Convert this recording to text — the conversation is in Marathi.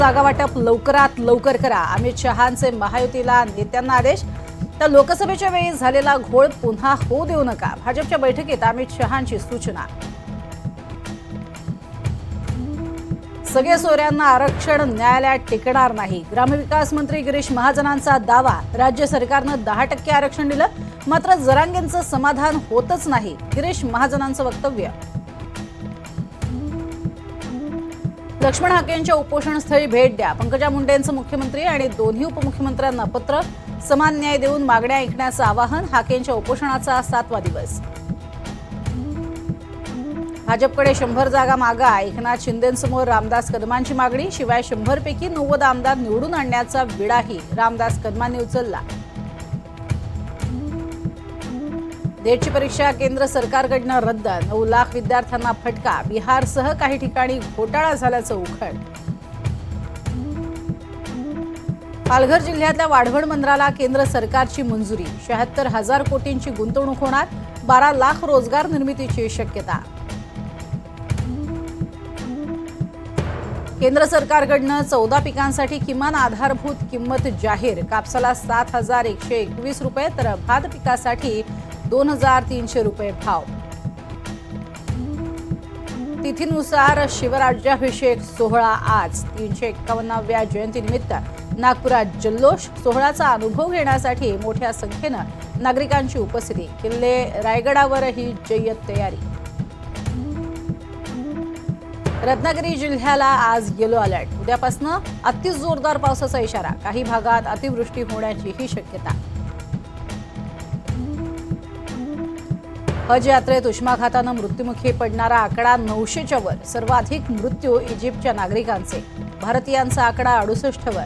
जागा वाटप लवकरात लवकर करा, अमित शहांचे महायुतीला नेत्यांना आदेश. तर लोकसभेच्या वेळी झालेला घोळ पुन्हा होऊ देऊ नका, भाजपच्या बैठकीत अमित शहांची सूचना. सगळे सोयऱ्यांना आरक्षण न्यायालयात टिकणार नाही, ग्रामविकास मंत्री गिरीश महाजनांचा दावा. राज्य सरकारनं 10% आरक्षण दिलं, मात्र जरांगेंचं समाधान होतच नाही, गिरीश महाजनांचं वक्तव्य. लक्ष्मण हाकेंच्या उपोषणस्थळी भेट द्या, पंकजा मुंडेंचं मुख्यमंत्री आणि दोन्ही उपमुख्यमंत्र्यांना पत्र. समान न्याय देऊन मागण्या ऐकण्याचं आवाहन. हाकेंच्या उपोषणाचा 7वा दिवस. भाजपकडे 100 जागा मागा, एकनाथ शिंदेंसमोर रामदास कदमांची मागणी. शिवाय 100 पैकी 90 आमदार निवडून आणण्याचा विडाही रामदास कदमांनी उचलला. नेटची परीक्षा केंद्र सरकारकडनं रद्द, 9 लाख विद्यार्थ्यांना फटका. बिहारसह काही ठिकाणी घोटाळा झाल्याचं उघड. पालघर जिल्ह्यातल्या वाढवण बंदराला केंद्र सरकारची मंजुरी. 76,000 कोटींची गुंतवणूक होणार, 12 लाख रोजगार निर्मितीची शक्यता. केंद्र सरकारकडनं 14 पिकांसाठी किमान आधारभूत किंमत जाहीर. कापसाला 7,121 रुपये तर भात पिकासाठी 2,300 रुपये भाव. तिथीनुसार शिवराज्याभिषेक सोहळा आज. 351व्या जयंतीनिमित्त नागपुरात जल्लोष. सोहळ्याचा अनुभव घेण्यासाठी मोठ्या संख्येनं नागरिकांची उपस्थिती. किल्ले रायगडावरही जय्यत तयारी. रत्नागिरी जिल्ह्याला आज येलो अलर्ट. उद्यापासून अति जोरदार पावसाचा इशारा. काही भागात अतिवृष्टी होण्याचीही शक्यता. हज यात्रेत उष्माघातानं मृत्युमुखी पडणारा आकडा 900च्या वर. सर्वाधिक मृत्यू इजिप्तच्या नागरिकांचे. भारतीयांचा आकडा 68 वर.